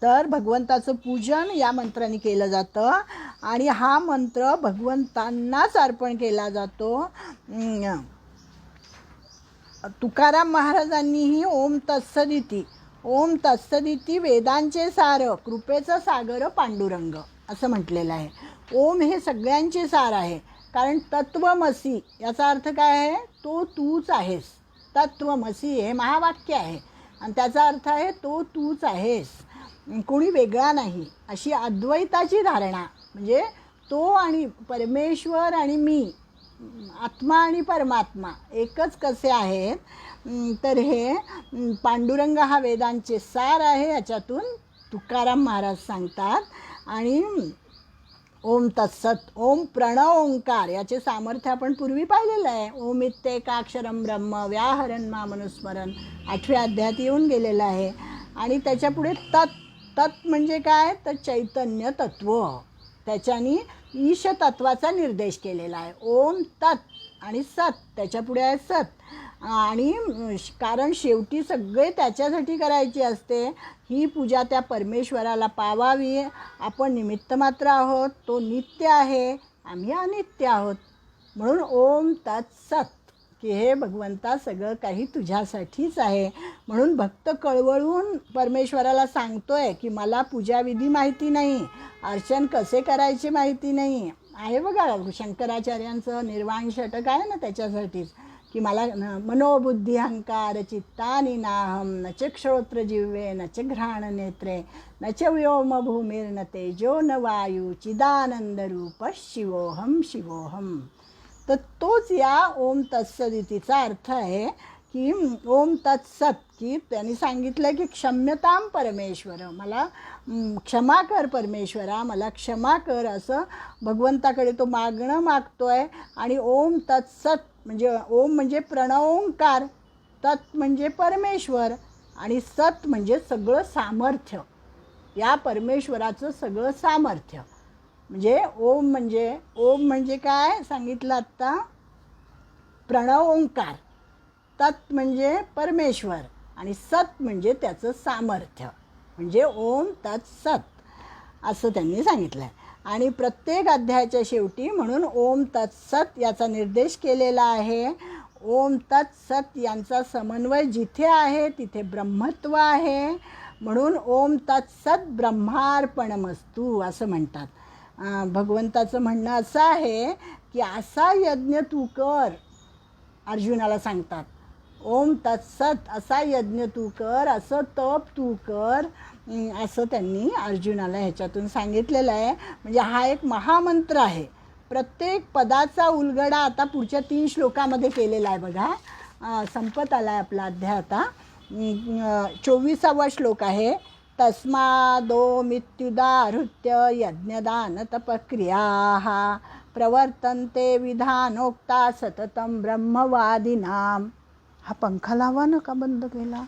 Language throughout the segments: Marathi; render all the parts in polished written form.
तर भगवंताचं पूजन या मंत्राने केलं जातं आणि हा मंत्र भगवंतांनाच अर्पण केला जातो. तुकाराम महाराजांनीही ओम तत्सदिती, ओम तत्सदिती वेदांचे सार कृपेचं सागर पांडुरंग असं म्हटलेलं आहे. ओम हे सगळ्यांचे सार आहे, कारण तत्वमसी याचा अर्थ काय आहे? तो तूच आहेस. तत्वमसी हे महावाक्य आहे आणि त्याचा अर्थ आहे तो तूच आहेस, कोणी वेगळा नाही, अशी अद्वैताची धारणा. म्हणजे तो आणि परमेश्वर आणि मी, आत्मा आणि परमात्मा एकच कसे आहेत. तर हे पांडुरंग हा वेदांचे सार आहे, याच्यातून तुकाराम महाराज सांगतात. आणि ओम तत्सत, ओम प्रणव ओंकार याचे सामर्थ्य आपण पूर्वी पाहिलेलं आहे. ओम इत्येकाक्षरं ब्रह्म व्याहरन् मामनुस्मरण 8व्या अध्यायात येऊन गेलेलं आहे. आणि त्याच्यापुढे तत्, तत् म्हणजे काय? तर चैतन्य तत्व, त्याच्यानी ईश तत्वाचा निर्देश केलेला आहे. ओम तत् आणि सत, त्याच्यापुढे आहे सत. आणि कारण शेवटी सगळे त्याच्यासाठी करायची असते. ही पूजा त्या परमेश्वराला पावावी. आपण निमित्त मात्र आहोत, तो नित्य आहे, आम्ही अनित्य आहोत. म्हणून ओम तत्सत, की हे भगवंता सगळं काही तुझ्यासाठीच आहे. म्हणून भक्त कळवळून परमेश्वराला सांगतोय की मला पूजाविधी माहिती नाही, अर्चन कसे करायचे माहिती नाही आहे. बघा शंकराचार्यांचं निर्वाण षटक आहे ना त्याच्यासाठीच, की मला मनोबुद्धी अहंकार चित्तानि नाहम न च क्षोत्र जिव्हे न च घ्राण नेत्रे न च व्योम भूमिर्न तेजो न वायू चिदानंद रूप शिवोहम शिवोहम. तर तोच या ओम तत्सदितीचा अर्थ आहे. की ओम तत्सत, की त्यांनी सांगितलं की क्षम्यताम परमेश्वर, मला क्षमा कर परमेश्वरा, मला क्षमा कर, असं भगवंताकडे तो मागणं मागतोय. आणि ओम तत्सत म्हणजे ओम म्हणजे प्रणवोंकार, तत् म्हणजे परमेश्वर आणि सत म्हणजे सगळं सामर्थ्य, या परमेश्वराचं सगळं सामर्थ्य. म्हणजे ओम म्हणजे काय सांगितलं आत्ता? प्रणव ओंकार. तत् म्हणजे परमेश्वर आणि सत म्हणजे त्याचं सामर्थ्य, म्हणजे ओम तत्सत असं त्यांनी सांगितलं आहे. आणि प्रत्येक अध्यायाच्या शेवटी म्हणून ओम तत्सत याचा निर्देश केलेला आहे. ओम तत्सत यांचा समन्वय जिथे आहे तिथे ब्रह्मत्व आहे. म्हणून ओम तत्सत ब्रह्मार्पणमस्तू असं म्हणतात. भगवंताचं म्हणणं असं आहे की असा यज्ञ तू कर, अर्जुनाला सांगतात. ओम तत्सत, असा यज्ञ तू कर, असं तप तू कर, असं त्यांनी अर्जुनाला ह्याच्यातून सांगितलेलं आहे. म्हणजे हा एक महामंत्र आहे. प्रत्येक पदाचा उलगडा आता पुढच्या 3 श्लोकामध्ये केलेला आहे. बघा संपत आला आहे आपला अध्याय आता. 24वा श्लोक आहे. तस्मादोमित्युदाहृत्य यज्ञदान तपक्रियाः प्रवर्तन्ते विधानोक्ता सततं ब्रह्मवादिनाम. हा पंखा लावा ना, का बंद केला?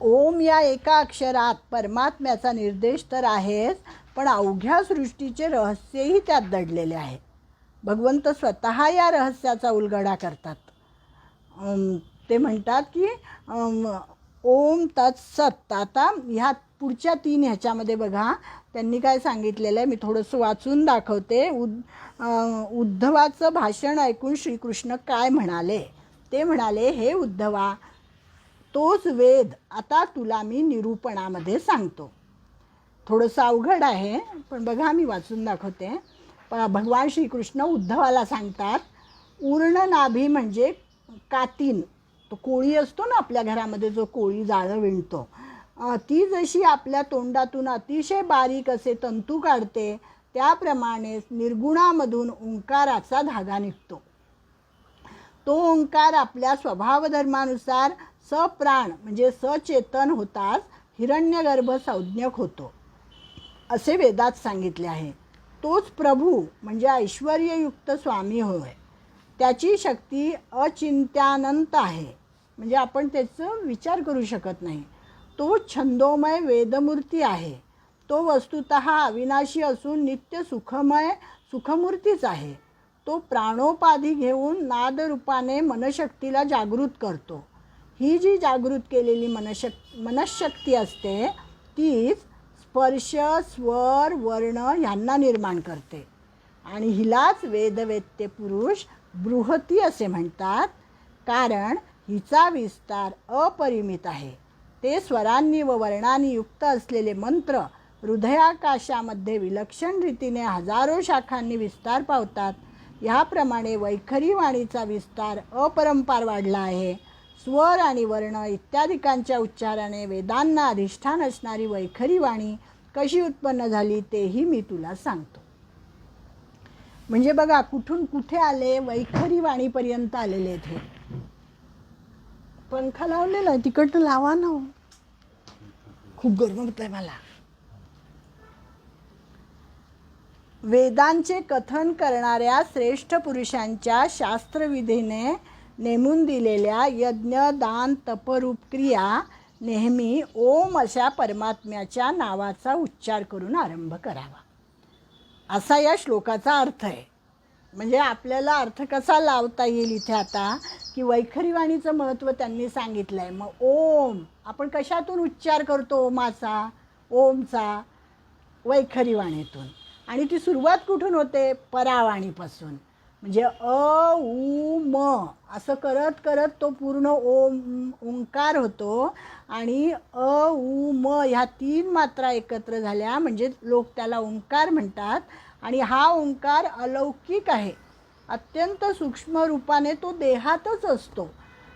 ओम या एका अक्षरात परमात्म्याचा निर्देश तर आहेच, पण अवघ्या सृष्टीचे रहस्यही त्यात दडलेले आहे. भगवंत स्वतः या रहस्याचा उलगडा करतात. ते म्हणतात की ओम तत्सत. आता ह्या पुढच्या 3 ह्याच्यामध्ये बघा त्यांनी काय सांगितलेलं आहे, मी थोडंसं वाचून दाखवते. उद्धवाचं भाषण ऐकून श्रीकृष्ण काय म्हणाले? ते म्हणाले, हे उद्धवा, तोच वेद आता तुला मी निरूपणामध्ये सांगतो. थोडंसं अवघड आहे, पण बघा मी वाचून दाखवते. भगवान श्रीकृष्ण उद्धवाला सांगतात, उर्ण नाभी म्हणजे कातीन, तो कोळी असतो ना आपल्या घरामध्ये, जो कोळी जाळं विणतो, ती जशी आपल्या तोंडातून अतिशय बारीक असे तंतू काढते, त्याप्रमाणेच निर्गुणामधून ओंकाराचा धागा निघतो. तो ओंकार आपल्या स्वभावधर्मानुसार सप्राण म्हणजे सचेतन होताच हिरण्यगर्भ संज्ञक होतो, असे वेदात सांगितले आहे. तोच प्रभू म्हणजे ऐश्वर्ययुक्त स्वामी होय. त्याची शक्ती अचिंत्यानंत आहे, म्हणजे आपण त्याचं विचार करू शकत नाही. तो छंदोमय वेदमूर्ती आहे. तो वस्तुतः अविनाशी असून नित्य सुखमूर्तीच आहे. तो प्राणोपाधी घेऊन नादरूपाने मनशक्तीला जागृत करतो. ही जी जागृत केलेली मनशक्ती असते तीच स्पर्श, स्वर, वर्ण ह्यांना निर्माण करते आणि हिलाच वेदवेत्ते पुरुष बृहती असे म्हणतात. कारण हिचा विस्तार अपरिमित आहे. ते स्वरांनी व वर्णांनी युक्त असलेले मंत्र हृदयाकाशामध्ये विलक्षण रीतीने हजारो शाखांनी विस्तार पावतात. ह्याप्रमाणे वैखरी वाणीचा विस्तार अपरंपार वाढला आहे. स्वर आणि वर्ण इत्यादिकांच्या उच्चाराने वेदांना अधिष्ठान असणारी वैखरी वाणी कशी उत्पन्न झाली तेही मी तुला सांगतो. म्हणजे बघा कुठून कुठे आले, वैखरी वाणीपर्यंत आलेले आहेत. हे पंखा लावलेला आहे, तिकडनं लावा ना, खूप गरम होत आहे मला. वेदांचे कथन करणाऱ्या श्रेष्ठ पुरुषांच्या शास्त्रविधीने नेमून दिलेल्या यज्ञ, दान, तपरूप क्रिया नेहमी ओम अशा परमात्म्याच्या नावाचा उच्चार करून आरंभ करावा, असा या श्लोकाचा अर्थ आहे. म्हणजे आपल्याला अर्थ कसा लावता येईल इथे आता, की वैखरी वाणीचं महत्त्व त्यांनी सांगितलं आहे. मग ओम आपण कशातून उच्चार करतो? ओमाचा, ओमचा वैखरी वाणीतून. आणि ती सुरुवात कुठून होते? परावाणीपासून. म्हणजे अ उ म असं करत करत तो पूर्ण ओंकार होतो. आणि अ उ म ह्या 3 मात्रा एकत्र झाल्या म्हणजे लोक त्याला ओंकार म्हणतात. आणि हा ओंकार अलौकिक आहे, अत्यंत सूक्ष्म रूपाने तो देहातच असतो.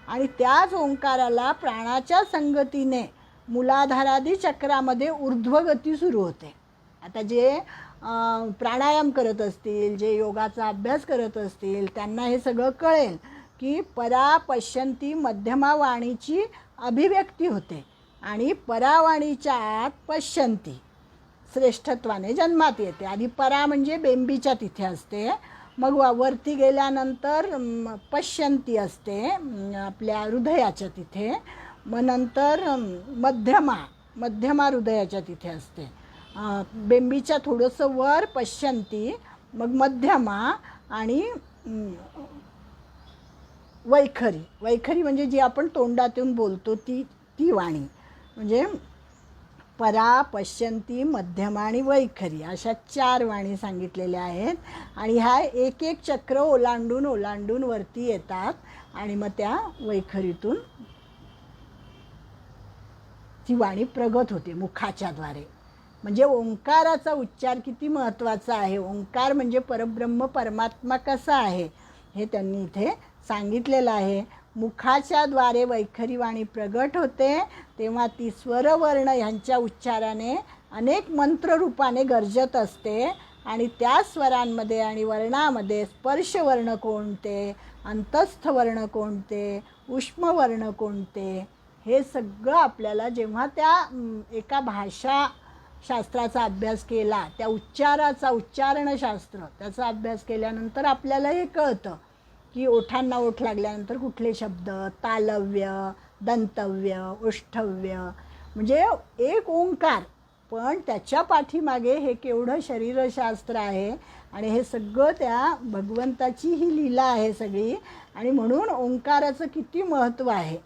आणि त्याच ओंकाराला प्राणाच्या संगतीने मूलाधारादी चक्रामध्ये ऊर्ध्वगती सुरू होते. आता जे प्राणायाम करत असतील, जे योगाचा अभ्यास करत असतील, त्यांना हे सगळं कळेल की परा पश्यंती मध्यमा वाणीची अभिव्यक्ती होते आणि परावाणीच्या आत पश्यंती श्रेष्ठत्वाने जन्मात येते. आधी परा म्हणजे बेंबीच्या तिथे असते, मग वरती गेल्यानंतर पश्यंती असते आपल्या हृदयाच्या तिथे, मग नंतर मध्यमा हृदयाच्या तिथे असते. बेंबीच्या थोडंसं वर पश्यंती, मग मध्यमा आणि वैखरी म्हणजे जी आपण तोंडातून बोलतो ती वाणी. म्हणजे परा, पश्यंती, मध्यमा आणि वैखरी अशा 4 वाणी सांगितलेल्या आहेत. आणि ह्या एक एक चक्र ओलांडून वरती येतात आणि मग त्या वैखरीतून ती वाणी प्रगत होते मुखाच्या द्वारे. म्हणजे ओंकाराचा उच्चार किती महत्त्वाचा आहे. ओंकार म्हणजे परब्रह्म परमात्मा कसा आहे हे त्यांनी इथे सांगितलेलं आहे. मुखाच्या द्वारे वैखरी वाणी प्रगट होते तेव्हा ती स्वरवर्ण ह्यांच्या उच्चाराने अनेक मंत्ररूपाने गर्जत असते. आणि त्या स्वरांमध्ये आणि वर्णामध्ये स्पर्शवर्ण कोणते, अंतस्थ वर्ण कोणते, उष्मवर्ण कोणते, हे सगळं आपल्याला जेव्हा त्या एका भाषाशास्त्राचा अभ्यास केला, त्या उच्चारणशास्त्र त्याचा अभ्यास केल्यानंतर आपल्याला हे कळतं की ओठांना ओठ लागल्यानंतर कुठले शब्द, तालव्य, दंतव्य, ओष्ठव्य, म्हणजे एक ओंकार, पण त्याच्या पाठीमागे हे केवढं शरीरशास्त्र आहे. आणि हे सगळं त्या भगवंताची ही लीला आहे सगळी. आणि म्हणून ओंकाराचं किती महत्त्व आहे.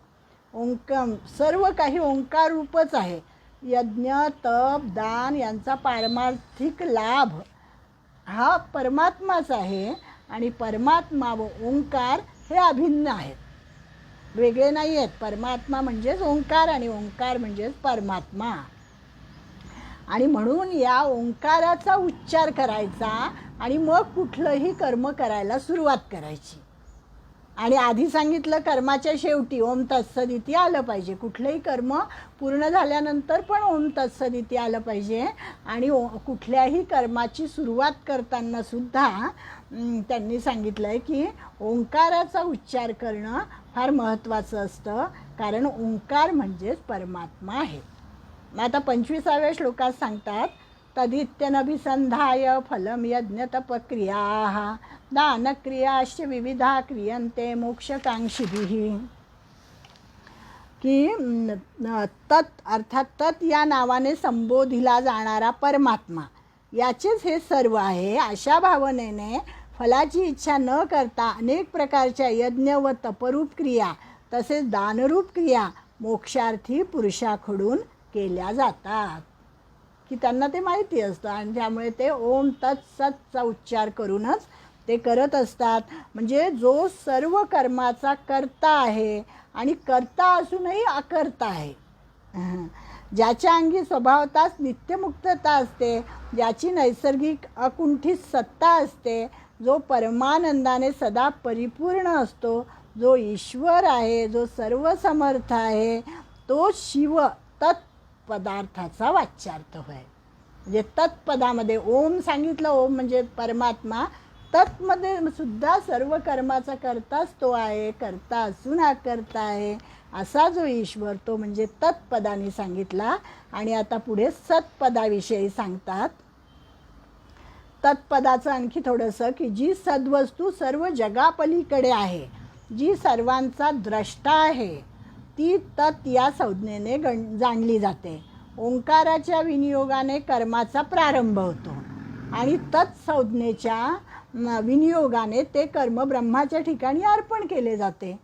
सर्व काही ओंकार रूपच आहे. यज्ञ, तप, दान यांचा पारमार्थिक लाभ हा परमात्माच आहे. आणि परमात्मा व ओंकार हे अभिन्न आहेत, वेगळे नाही आहेत. परमात्मा म्हणजेच ओंकार आणि ओंकार म्हणजेच परमात्मा. आणि म्हणून या ओंकाराचा उच्चार करायचा आणि मग कुठलंही कर्म करायला सुरुवात करायची. आणि आधी सांगितलं कर्माच्या शेवटी ओम तत्सदिती आलं पाहिजे. कुठलंही कर्म पूर्ण झाल्यानंतर पण ओम तत्सदिती आलं पाहिजे. आणि कुठल्याही कर्माची सुरुवात करताना सुद्धा त्यांनी सांगितलं आहे की ओंकाराचा उच्चार करणं फार महत्त्वाचं असतं, कारण ओंकार म्हणजेच परमात्मा आहे. मग आता 25व्या श्लोकात सांगतात, तदित्यनभिसंधाय फलम यज्ञ तपक्रियाः दानक्रियाश्च विविधा क्रियन्ते मोक्षकांक्षिभिः. की तत् अर्थात तत् या नावाने संबोधिला जाणारा परमात्मा याचेच हे सर्व आहे. अशा भावनेने फलाची इच्छा न करता अनेक प्रकारच्या यज्ञ व तपरूप क्रिया तसेच दानरूप क्रिया मोक्षार्थी पुरुषाकडून केल्या जातात, की त्यांना ते माहिती असतं आणि त्यामुळे ते ओम तत्सतचा उच्चार करूनच ते करत असतात. म्हणजे जो सर्व कर्माचा कर्ता आहे आणि कर्ता असूनही अकर्ता आहे, ज्याच्या अंगी स्वभावताच नित्यमुक्तता असते, ज्याची नैसर्गिक अकुंठित सत्ता असते, जो परमानंदाने सदा परिपूर्ण असतो, जो ईश्वर आहे, जो सर्वसमर्थ आहे, तो शिव तत्पदार्थाचा वाच्यार्थ होय. म्हणजे तत्पदामध्ये ओम सांगितलं, ओम म्हणजे परमात्मा, तत्मध्ये सुद्धा सर्व कर्माचा कर्ताच तो आहे, कर्ता असून हा कर्ता आहे असा जो ईश्वर, तो म्हणजे तत्पदाने सांगितला. आणि आता पुढे सत्पदाविषयी सांगतात. तत्पदाचं आणखी थोडंसं, की जी सद्वस्तू सर्व जगापलीकडे आहे, जी सर्वांचा द्रष्टा आहे, ती तत् या संज्ञेने जाणली जाते. ओंकाराच्या विनियोगाने कर्माचा प्रारंभ होतो आणि तत्संज्ञेच्या विनियोगाने ते कर्म ब्रह्माच्या ठिकाणी अर्पण केले जाते.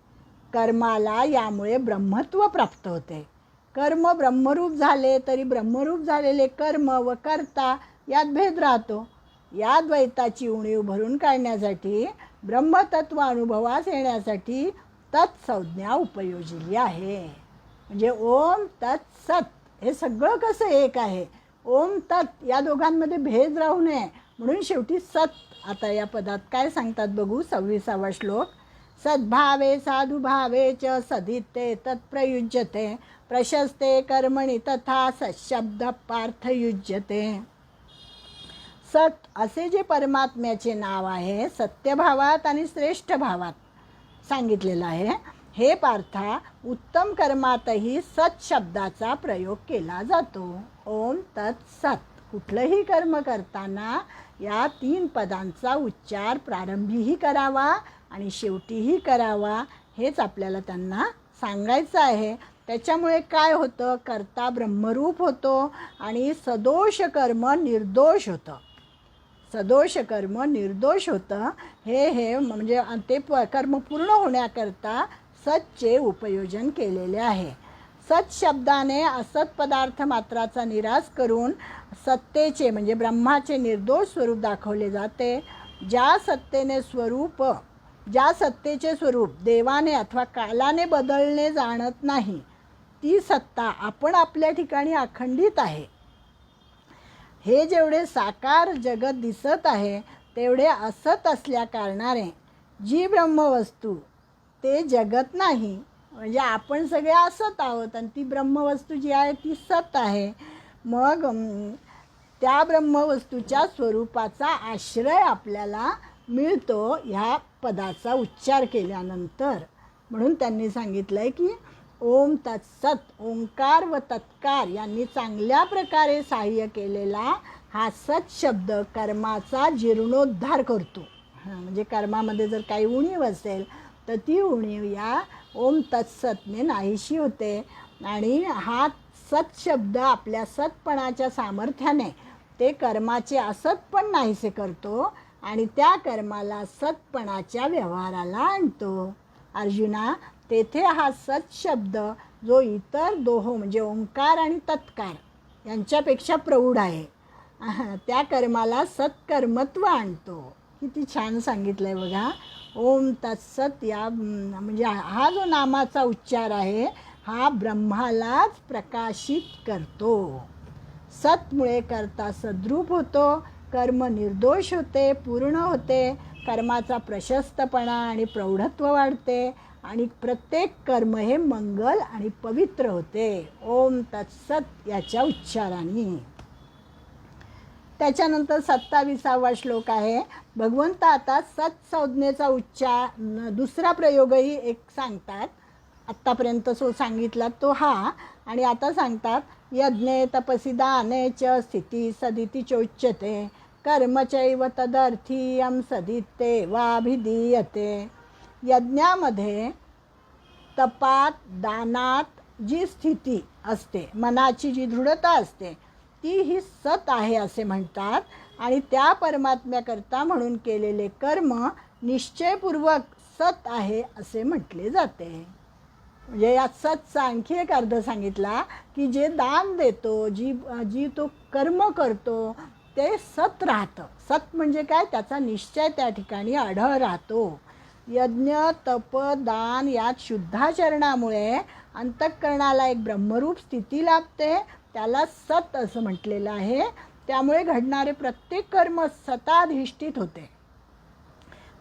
कर्माला यामुळे ब्रह्मत्व प्राप्त होते. कर्म ब्रह्मरूप झाले तरी ब्रह्मरूप झालेले कर्म व कर्ता यात भेद राहतो. या द्वैताची उणीव भरून काढण्यासाठी, ब्रह्मतत्व अनुभवास येण्यासाठी तत्संज्ञा उपयोजिली आहे. म्हणजे ओम तत्सत हे सगळं कसं एक आहे. ओम तत् या दोघांमध्ये भेद राहू नये म्हणून शेवटी सत. आता या पदात काय सांगतात बघू. 26वा श्लोक. सद्भावे साधुभावे च सदिते तत्प्रयुज्यते, प्रशस्ते कर्मणि तथा सशब्द पार्थयुज्यते. सत असे जे परमात्म्याचे नाव आहे, सत्यभावात आणि श्रेष्ठ भावात सांगितलेलं आहे. हे पार्था, उत्तम कर्मातही सत शब्दाचा प्रयोग केला जातो. ओम तत्सत. कुठलंही कर्म करताना या 3 पदांचा उच्चार प्रारंभीही करावा आणि शेवटीही करावा, हेच आपल्याला त्यांना सांगायचं आहे. त्याच्यामुळे काय होतं, कर्ता ब्रह्मरूप होतो आणि सदोष कर्म निर्दोष होतं. सदोष कर्म निर्दोष होतं. हे म्हणजे ते कर्म पूर्ण होण्याकरता सतचे उपयोजन केलेले आहे. सत शब्दाने असत पदार्थ मात्राचा निराश करून सत्तेचे म्हणजे ब्रह्माचे निर्दोष स्वरूप दाखवले जाते. ज्या सत्तेचे स्वरूप देवाने अथवा कालाने बदलणे जाणत नाही, ती सत्ता आपण आपल्या ठिकाणी अखंडित आहे. हे जेवढे साकार जगत दिसत आहे तेवढे असत असल्या कारणाने जी ब्रह्मवस्तू ते जगत नाही, म्हणजे आपण सगळे असत आहोत आणि ती ब्रह्मवस्तू जी आहे ती सत आहे. मग त्या ब्रह्मवस्तूच्या स्वरूपाचा आश्रय आपल्याला मिळतो ह्या पदाचा उच्चार केल्यानंतर. म्हणून त्यांनी सांगितलं आहे की ओम तत्सत, ओंकार व तत्कार यांनी चांगल्या प्रकारे सहाय्य केलेला हा सत शब्द कर्माचा जीर्णोद्धार करतो. म्हणजे कर्मामध्ये जर काही उणीव असेल तर ती उणीव या ओम तत्सतने नाहीशी होते. आणि हा सत शब्द आपल्या सतपणाच्या सामर्थ्याने ते कर्माचे असतपण नाहीसे करतो आणि त्या कर्माला सतपणाच्या व्यवहाराला आणतो. अर्जुना, तेथे हा सत शब्द जो इतर म्हणजे ओंकार आणि तत्कार यांच्यापेक्षा प्रौढ आहे, त्या कर्माला सत्कर्मत्व आणतो. किती छान सांगितलं आहे बघा. ओम तत्सत या म्हणजे हा जो नामाचा उच्चार आहे हा ब्रह्मालाच प्रकाशित करतो. सतमुळे कर्ता सद्रूप होतो, कर्म निर्दोष होते, पूर्ण होते, कर्माचा प्रशस्तपणा आणि प्रौढत्व वाढते आणि प्रत्येक कर्म हे मंगल आणि पवित्र होते. ओम तत्सत याच्या उच्चाराने. त्याच्यानंतर 27वा श्लोक आहे. भगवंत आता सत्संज्ञेचा उच्चार दुसरा प्रयोगही एक सांगतात. आत्तापर्यंत जो सांगितला तो हा, आणि आता सांगतात यज्ञे तपसी दाने च स्थिती सदिती चोच्यते, कर्मचैव तदर्थीयं सदिते वाभिधीयते. यज्ञामध्ये तपात दानात जी स्थिती असते, मनाची जी दृढता असते, ती ही सत आहे असे म्हणतात. आणि त्या परमात्म्याकरता म्हणून केलेले कर्म निश्चयपूर्वक सत आहे असे म्हटले जाते. म्हणजे यात सतचा आणखी एक अर्थ सांगितला की जे दान देतो, जी जी तो कर्म करतो ते सत राहतं. सत म्हणजे काय, त्याचा निश्चय त्या ठिकाणी आढळ राहतो. यज्ञ, तप, दान यात शुद्धाचरणामुळे अंतःकरणाला एक ब्रह्मरूप स्थिती लाभते, त्याला सत असं म्हटलेलं आहे. त्यामुळे घडणारे प्रत्येक कर्म सताधिष्ठित होते,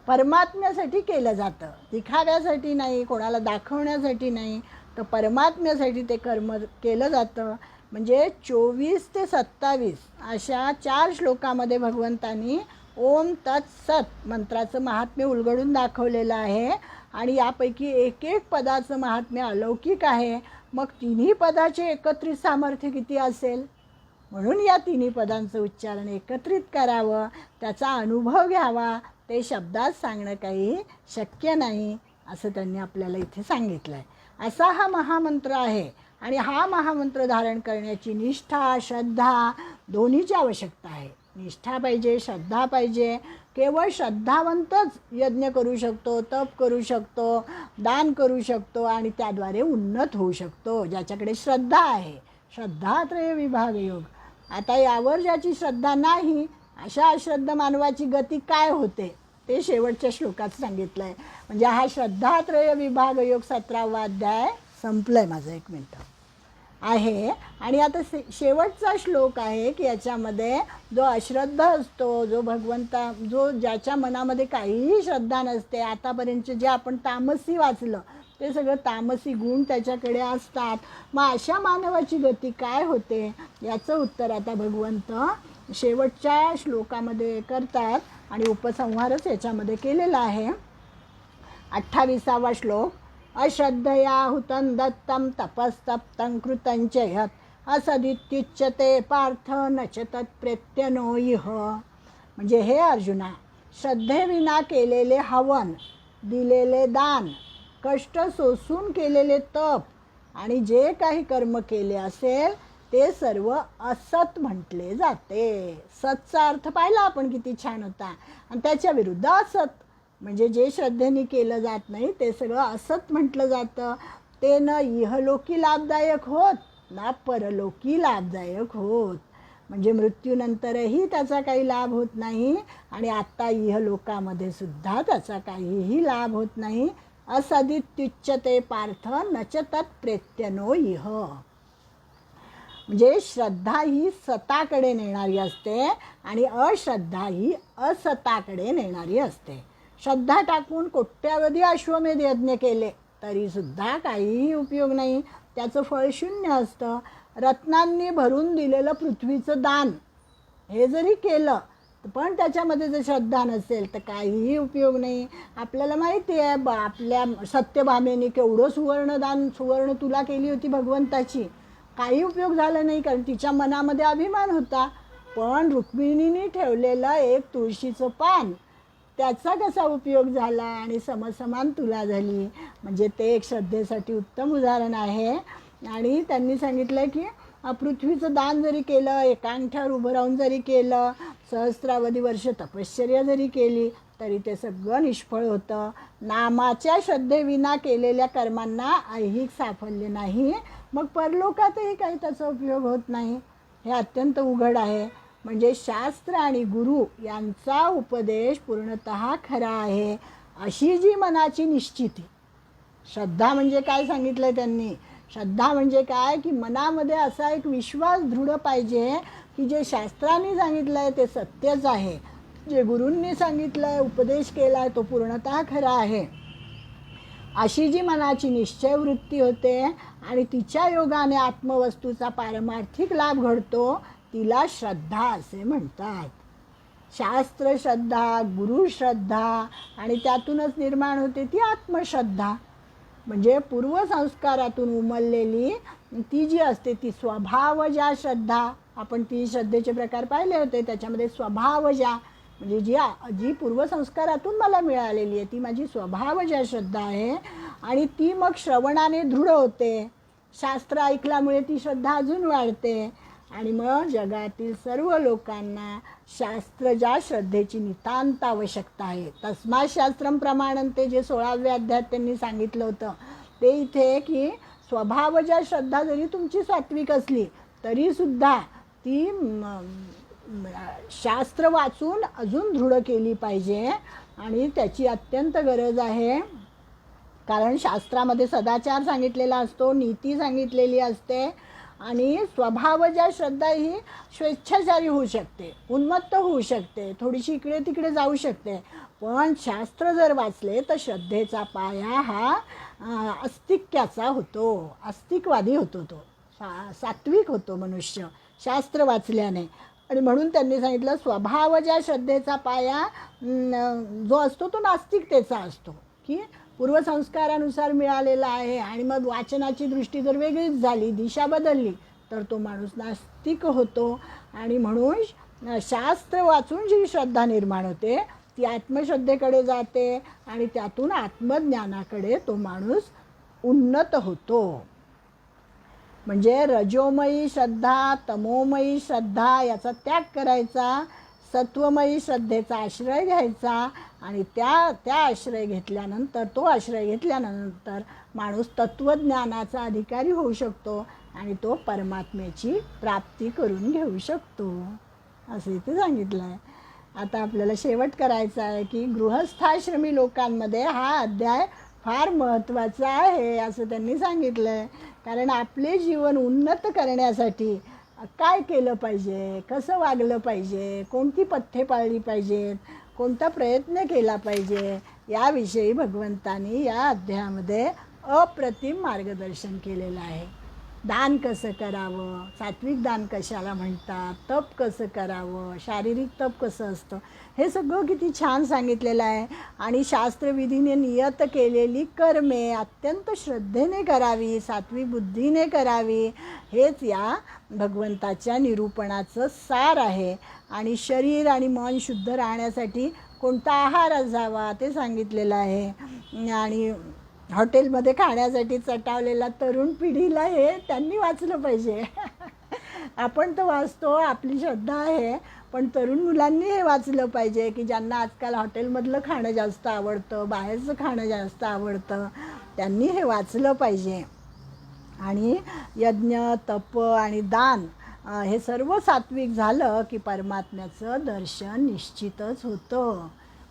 परमात्म्यासाठी केलं जातं, दिखाव्यासाठी नाही, कोणाला दाखवण्यासाठी नाही, तर परमात्म्यासाठी ते कर्म केलं जातं. म्हणजे 24 ते 27 अशा 4 श्लोकामध्ये भगवंतांनी ओम तत्सत मंत्राचं महात्म्य उलगडून दाखवलेलं आहे. आणि यापैकी एक एक पदाचं महात्म्य अलौकिक आहे. मग तिन्ही पदाचे एकत्रित सामर्थ्य किती असेल, म्हणून या तिन्ही पदांचं उच्चारण एकत्रित करावं, त्याचा अनुभव घ्यावा. ते शब्दात सांगणं काही शक्य नाही असं त्यांनी आपल्याला इथे सांगितलं आहे. असा हा महामंत्र आहे. आणि हा महामंत्र धारण करण्याची निष्ठा, श्रद्धा दोन्हीची आवश्यकता आहे. निष्ठा पाहिजे, श्रद्धा पाहिजे. केवळ श्रद्धावंतच यज्ञ करू शकतो, तप करू शकतो, दान करू शकतो आणि त्याद्वारे उन्नत होऊ शकतो, ज्याच्याकडे श्रद्धा आहे. श्रद्धात्रय विभाग योग. आता यावर ज्याची श्रद्धा नाही, अशा अश्रद्ध मानवाची गती काय होते ते शेवटच्या श्लोकात सांगितलं आहे. म्हणजे हा श्रद्धात्रय विभाग योग 17वा अध्याय संपलं आहे. माझं 1 मिनटं आहे. आणि आता शेवटचा श्लोक आहे की याच्यामध्ये जो अश्रद्ध असतो, जो भगवंता, जो ज्याच्या मनामध्ये काहीही श्रद्धा नसते, आतापर्यंत जे आपण तामसी वाचलं ते सगळं तामसी गुण त्याच्याकडे असतात, मग अशा मानवाची गती काय होते याचं उत्तर आता भगवंत शेवटच्या श्लोकामध्ये करतात. आणि उपसंहारच याच्यामध्ये केलेला आहे. 28वा श्लोक. अश्रद्धया हुतं दत्तं तपस्तप्तं कृतं च यत् असदित्युच्यते पार्थ न च तत्प्रत्यनो इह. म्हणजे हे अर्जुना, श्रद्धेविना केलेले हवन, दिलेले दान, कष्ट सोसून केलेले तप आणि जे काही कर्म केले असेल ते सर्व असत म्हटले जाते. सतचा अर्थ पाहिला आपण किती छान होता. आणि त्याच्या विरुद्ध असत म्हणजे जे श्रद्धेने केलं जात नाही ते सगळं असत म्हटलं जातं. ते न इहलोकी लाभदायक होत ना परलोकी लाभदायक होत. म्हणजे मृत्यूनंतरही त्याचा काही लाभ होत नाही आणि आत्ता इहलोकामध्ये सुद्धा त्याचा काहीही लाभ होत नाही. असदित्युच्यते पार्थ न च तत्प्रत्यनो इह. म्हणजे श्रद्धा ही सताकडे नेणारी असते आणि अश्रद्धा ही असताकडे नेणारी असते. श्रद्धा टाकून कोट्यावधी अश्वमेध यज्ञ केले तरीसुद्धा काहीही उपयोग नाही, त्याचं फळ शून्य असतं. रत्नांनी भरून दिलेलं पृथ्वीचं दान हे जरी केलं पण त्याच्यामध्ये जर श्रद्धा नसेल तर काहीही उपयोग नाही. आपल्याला माहिती आहे आपल्या सत्यभामेने केवढं सुवर्णदान, सुवर्ण तुला केली होती भगवंताची, काही उपयोग झाला नाही कारण तिच्या मनामध्ये अभिमान होता. पण रुक्मिणीने ठेवलेलं एक तुळशीचं पान, त्याचा कसा उपयोग झाला आणि समसमान तुला झाली. म्हणजे ते एक श्रद्धेसाठी उत्तम उदाहरण आहे. आणि त्यांनी सांगितलं की पृथ्वीचं दान जरी केलं, एकांठ्यावर उभं राहून जरी केलं, सहस्रावधी वर्ष तपश्चर्या जरी केली तरी ते सगळं निष्फळ होतं. नामाच्या श्रद्धेविना केलेल्या कर्मांना ऐहिक साफल्य नाही, मग परलोकातही काही त्याचा उपयोग होत नाही. हे अत्यंत उघड आहे. म्हणजे शास्त्र आणि गुरु यांचा उपदेश पूर्णतः खरा आहे अशी जी मनाची निश्चिती. श्रद्धा म्हणजे काय सांगितलं त्यांनी, श्रद्धा म्हणजे काय की मनामध्ये असा एक विश्वास दृढ पाहिजे की जे शास्त्रांनी सांगितलं आहे ते सत्यच आहे, जे गुरूंनी सांगितलं आहे, उपदेश केला आहे तो पूर्णतः खरा आहे. अशी जी मनाची निश्चयवृत्ती होते आणि तिच्या योगाने आत्मवस्तूचा पारमार्थिक लाभ घडतो तिला श्रद्धा असे म्हणतात. शास्त्र श्रद्धा, गुरुश्रद्धा आणि त्यातूनच निर्माण होते ती आत्मश्रद्धा. म्हणजे पूर्वसंस्कारातून उमललेली ती जी असते ती स्वभावजा श्रद्धा. आपण ती श्रद्धेचे प्रकार पाहिले होते, त्याच्यामध्ये स्वभावजा म्हणजे जी पूर्वसंस्कारातून मला मिळालेली आहे ती माझी स्वभावजा श्रद्धा आहे. आणि ती मग श्रवणाने दृढ होते, शास्त्र ऐकल्यामुळे ती श्रद्धा अजून वाढते आणि मग जगातील सर्व लोकांना शास्त्र ज्या श्रद्धेची नितांत आवश्यकता आहे. तस्मात् शास्त्रम प्रमाणन्ते जे 16व्या अध्यायात त्यांनी सांगितलं होतं ते इथे की स्वभावजा श्रद्धा जरी तुमची सात्विक असली तरीसुद्धा ती शास्त्र वाचून अजून दृढ केली पाहिजे आणि त्याची अत्यंत गरज आहे. कारण शास्त्रामध्ये सदाचार सांगितलेला असतो, नीती सांगितलेली असते आणि स्वभावजा श्रद्धा ही स्वेच्छाचारी होऊ शकते, उन्मत्त होऊ शकते, थोडीशी इकडे तिकडे जाऊ शकते. पण शास्त्र जर वाचले तर श्रद्धेचा पाया हा आस्तिक्याचा होतो, आस्तिकवादी होतो, तो सात्विक होतो मनुष्य शास्त्र वाचल्याने. आणि म्हणून त्यांनी सांगितलं स्वभावजा श्रद्धेचा पाया जो असतो तो नास्तिकतेचा असतो, की पूर्वसंस्कारानुसार मिळालेला आहे आणि मग वाचनाची दृष्टी जर वेगळीच झाली, दिशा बदलली तर तो माणूस नास्तिक होतो. आणि म्हणून शास्त्र वाचून जी श्रद्धा निर्माण होते ती आत्मश्रद्धेकडे जाते आणि त्यातून आत्मज्ञानाकडे तो माणूस उन्नत होतो. म्हणजे रजोमयी श्रद्धा, तमोमयी श्रद्धा याचा त्याग करायचा, सत्वमयी श्रद्धेचा आश्रय घ्यायचा आणि त्या आश्रय घेतल्यानंतर, तो आश्रय घेतल्यानंतर माणूस तत्त्वज्ञानाचा अधिकारी होऊ शकतो आणि तो परमात्म्याची प्राप्ती करून घेऊ शकतो, असं इथे सांगितलं आहे. आता आपल्याला शेवट करायचा आहे की गृहस्थाश्रमी लोकांमध्ये हा अध्याय फार महत्त्वाचा आहे असं त्यांनी सांगितलं आहे. कारण आपले जीवन उन्नत करण्यासाठी काय केलं पाहिजे, कसं वागलं पाहिजे, कोणती पथ्ये पाळली पाहिजेत, कोणता प्रयत्न केला पाहिजे याविषयी भगवंतांनी या अध्यायामध्ये अप्रतिम मार्गदर्शन केलेलं आहे. दान कसं करावं, सात्विक दान कशाला म्हणतात, तप कसं करावं, शारीरिक तप कसं असतं, हे सगळं किती छान सांगितलेलं आहे. आणि शास्त्रविधीने नियत केलेली कर्मे अत्यंत श्रद्धेने करावी, सात्विक बुद्धीने करावी, हेच या भगवंताच्या निरूपणाचं सार आहे. आणि शरीर आणि मन शुद्ध राहण्यासाठी कोणता आहार असावा ते सांगितलेलं आहे. आणि हॉटेलमध्ये खाण्यासाठी चटावलेला तरुण पिढीला हे त्यांनी वाचलं पाहिजे. आपण तर वाचतो, आपली श्रद्धा आहे, पण तरुण मुलांनी हे वाचलं पाहिजे की ज्यांना आजकाल हॉटेलमधलं खाणं जास्त आवडतं, बाहेरचं खाणं जास्त आवडतं, त्यांनी हे वाचलं पाहिजे. आणि यज्ञ, तप आणि दान हे सर्व सात्विक झालं की परमात्म्याचं दर्शन निश्चितच होतं.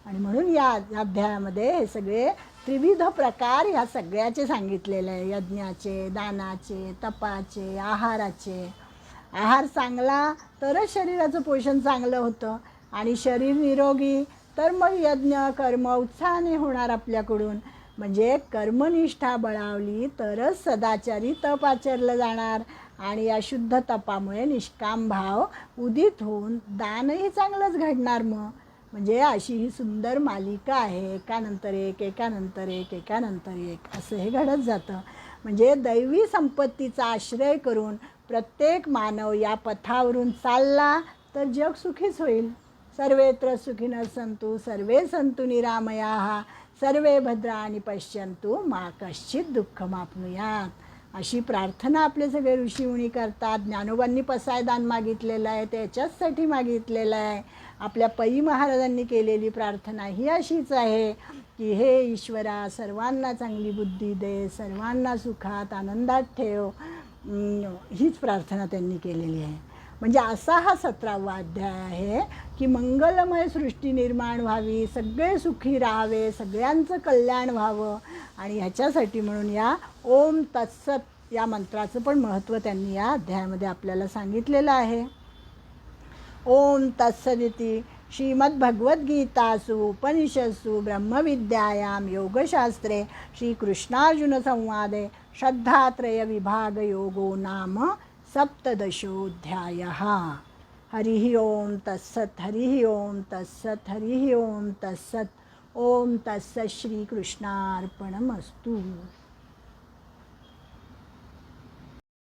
आणि म्हणून या अध्यायामध्ये हे सगळे त्रिविध प्रकार ह्या सगळ्याचे सांगितलेले आहे, यज्ञाचे, दानाचे, तपाचे, आहाराचे. आहार चांगला तरच शरीराचं पोषण चांगलं होतं आणि शरीर निरोगी तर मग यज्ञ कर्म उत्साहाने होणार आपल्याकडून. म्हणजे कर्मनिष्ठा बळावली तरच सदाचारी तप आचरलं जाणार आणि अशुद्ध तपामुळे निष्काम भाव उदित होऊन दानही चांगलंच घडणार. मग म्हणजे अशी ही सुंदर मालिका आहे, एकानंतर एक, एकानंतर एक, एकानंतर एक असं हे घडत जातं. म्हणजे दैवी संपत्तीचा आश्रय करून प्रत्येक मानव या पथावरून चालला तर जग सुखीच होईल. सर्वेत्र सुखिनः सन्तु सर्वे सन्तु निरामयाः सर्वे भद्राणि पश्यन्तु मा कश्चित् दुःखमाप्नुयात्. अशी प्रार्थना आपले सगळे ऋषीमुनी करतात. ज्ञानोबांनी पसायदान मागितलेलं आहे, त्याच्याचसाठी मागितलेलं आहे. आपल्या पै महाराजांनी केलेली प्रार्थना ही अशीच आहे की हे ईश्वरा सर्वांना चांगली बुद्धी दे, सर्वांना सुखात आनंदात ठेव, हीच प्रार्थना त्यांनी केलेली आहे. म्हणजे असा हा 17वा अध्याय आहे की मंगलमय सृष्टी निर्माण व्हावी, सगळे सुखी राहावे, सगळ्यांचं कल्याण व्हावं. आणि ह्याच्यासाठी म्हणून या ओम तत्सत या मंत्राचं पण महत्त्व त्यांनी या अध्यायामध्ये आपल्याला सांगितलेलं आहे. ओम तत्सदिति श्रीमद्भगवद्गीतासु उपनिषत्सु ब्रह्मविद्यायां योगशास्त्रे श्रीकृष्णार्जुनसंवादे श्रद्धात्रयविभागयोगो नाम 17ोऽध्यायः. हरिः ओम तत्सत्, हरिः ओम तत्सत्, हरिः ओम तत्सत्. ओम तत्सत्. श्रीकृष्णार्पणमस्तु.